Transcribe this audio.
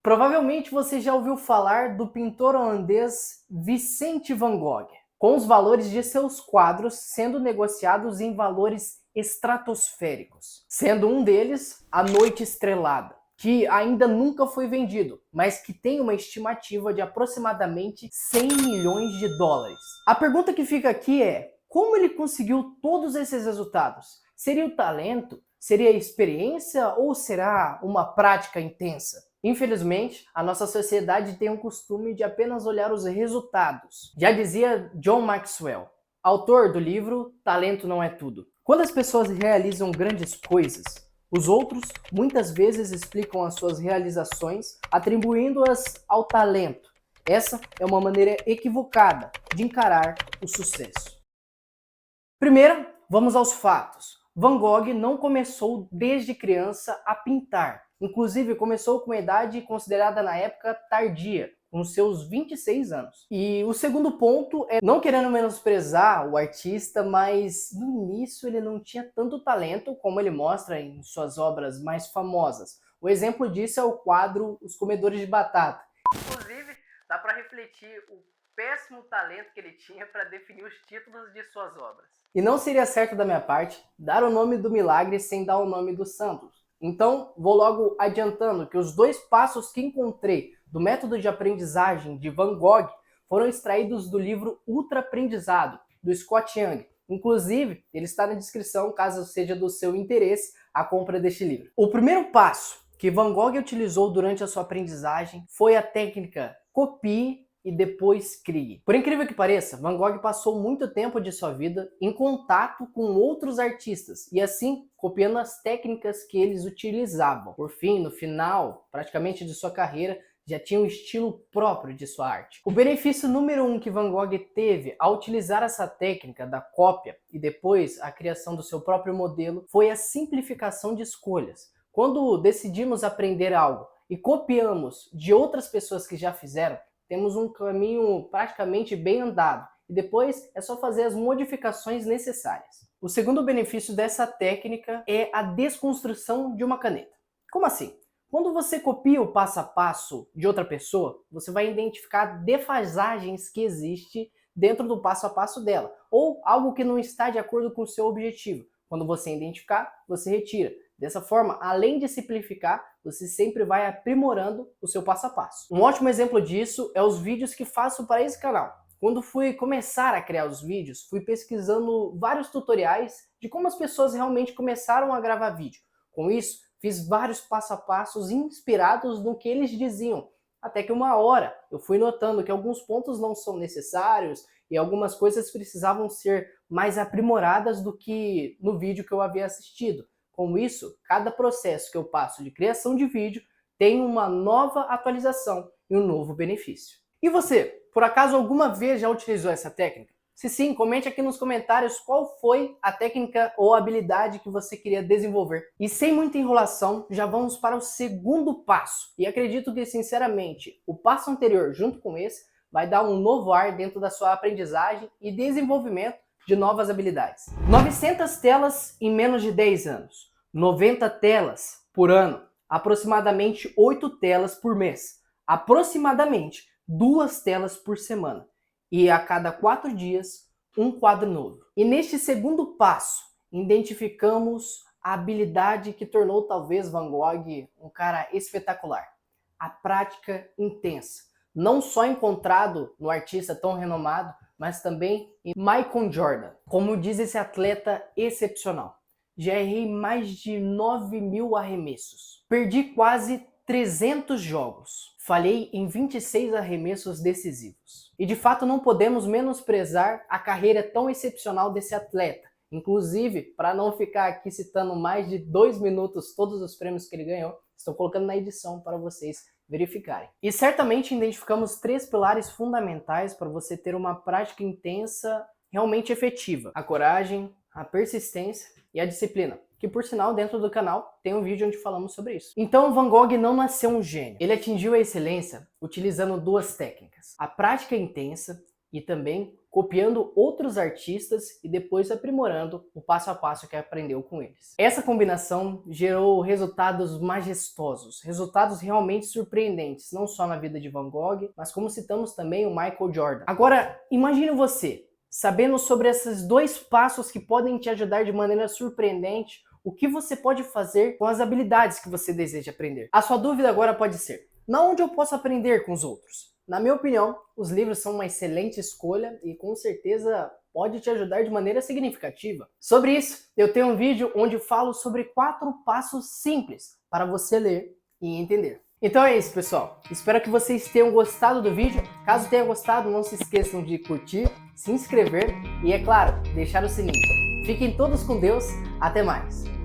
Provavelmente você já ouviu falar do pintor holandês Vicente van Gogh, com os valores de seus quadros sendo negociados em valores estratosféricos, sendo um deles A Noite Estrelada, que ainda nunca foi vendido, mas que tem uma estimativa de aproximadamente 100 milhões de dólares. A pergunta que fica aqui é: como ele conseguiu todos esses resultados? Seria o talento? Seria a experiência? Ou será uma prática intensa? Infelizmente, a nossa sociedade tem um costume de apenas olhar os resultados. Já dizia John Maxwell, autor do livro Talento Não É Tudo. Quando as pessoas realizam grandes coisas, os outros muitas vezes explicam as suas realizações atribuindo-as ao talento. Essa é uma maneira equivocada de encarar o sucesso. Primeiro, vamos aos fatos. Van Gogh não começou desde criança a pintar. Inclusive, começou com uma idade considerada na época tardia, com seus 26 anos. E o segundo ponto é, não querendo menosprezar o artista, mas no início ele não tinha tanto talento como ele mostra em suas obras mais famosas. O exemplo disso é o quadro Os Comedores de Batata. Inclusive, dá para refletir o péssimo talento que ele tinha para definir os títulos de suas obras. E não seria certo da minha parte dar o nome do milagre sem dar o nome do santo. Então, vou logo adiantando que os dois passos que encontrei do método de aprendizagem de Van Gogh foram extraídos do livro Ultra Aprendizado, do Scott Young. Inclusive, ele está na descrição, caso seja do seu interesse a compra deste livro. O primeiro passo que Van Gogh utilizou durante a sua aprendizagem foi a técnica copie e depois crie. Por incrível que pareça, Van Gogh passou muito tempo de sua vida em contato com outros artistas e assim copiando as técnicas que eles utilizavam. Por fim, no final, praticamente de sua carreira, já tinha um estilo próprio de sua arte. O benefício número 1 que Van Gogh teve ao utilizar essa técnica da cópia e depois a criação do seu próprio modelo foi a simplificação de escolhas. Quando decidimos aprender algo e copiamos de outras pessoas que já fizeram, temos um caminho praticamente bem andado e depois é só fazer as modificações necessárias. O segundo benefício dessa técnica é a desconstrução de uma caneta. Como assim? Quando você copia o passo a passo de outra pessoa, você vai identificar defasagens que existem dentro do passo a passo dela, ou algo que não está de acordo com o seu objetivo. Quando você identificar, você retira. Dessa forma, além de simplificar, você sempre vai aprimorando o seu passo a passo. Um ótimo exemplo disso é os vídeos que faço para esse canal. Quando fui começar a criar os vídeos, fui pesquisando vários tutoriais de como as pessoas realmente começaram a gravar vídeo. Com isso, fiz vários passo a passos inspirados no que eles diziam. Até que uma hora eu fui notando que alguns pontos não são necessários e algumas coisas precisavam ser mais aprimoradas do que no vídeo que eu havia assistido. Com isso, cada processo que eu passo de criação de vídeo tem uma nova atualização e um novo benefício. E você, por acaso alguma vez já utilizou essa técnica? Se sim, comente aqui nos comentários qual foi a técnica ou habilidade que você queria desenvolver. E sem muita enrolação, já vamos para o segundo passo. E acredito que, sinceramente, o passo anterior junto com esse vai dar um novo ar dentro da sua aprendizagem e desenvolvimento de novas habilidades. 900 telas em menos de 10 anos. 90 telas por ano. Aproximadamente 8 telas por mês. Aproximadamente 2 telas por semana. E a cada 4 dias, um quadro novo. E neste segundo passo, identificamos a habilidade que tornou talvez Van Gogh um cara espetacular. A prática intensa. Não só encontrado no artista tão renomado, mas também em Michael Jordan. Como diz esse atleta excepcional. Já errei mais de 9.000 arremessos. Perdi quase 300 jogos. Falhei em 26 arremessos decisivos. E de fato não podemos menosprezar a carreira tão excepcional desse atleta. Inclusive, para não ficar aqui citando mais de 2 minutos todos os prêmios que ele ganhou, estou colocando na edição para vocês verificarem. E certamente identificamos 3 pilares fundamentais para você ter uma prática intensa realmente efetiva. A coragem, a persistência e a disciplina. Que por sinal, dentro do canal, tem um vídeo onde falamos sobre isso. Então, Van Gogh não nasceu um gênio. Ele atingiu a excelência utilizando 2 técnicas. A prática intensa e também copiando outros artistas e depois aprimorando o passo a passo que aprendeu com eles. Essa combinação gerou resultados majestosos, resultados realmente surpreendentes, não só na vida de Van Gogh, mas como citamos também o Michael Jordan. Agora, imagine você, sabendo sobre esses dois passos que podem te ajudar de maneira surpreendente, o que você pode fazer com as habilidades que você deseja aprender. A sua dúvida agora pode ser: na onde eu posso aprender com os outros? Na minha opinião, os livros são uma excelente escolha e com certeza pode te ajudar de maneira significativa. Sobre isso, eu tenho um vídeo onde falo sobre 4 passos simples para você ler e entender. Então é isso, pessoal. Espero que vocês tenham gostado do vídeo. Caso tenha gostado, não se esqueçam de curtir, se inscrever e, é claro, deixar o sininho. Fiquem todos com Deus. Até mais!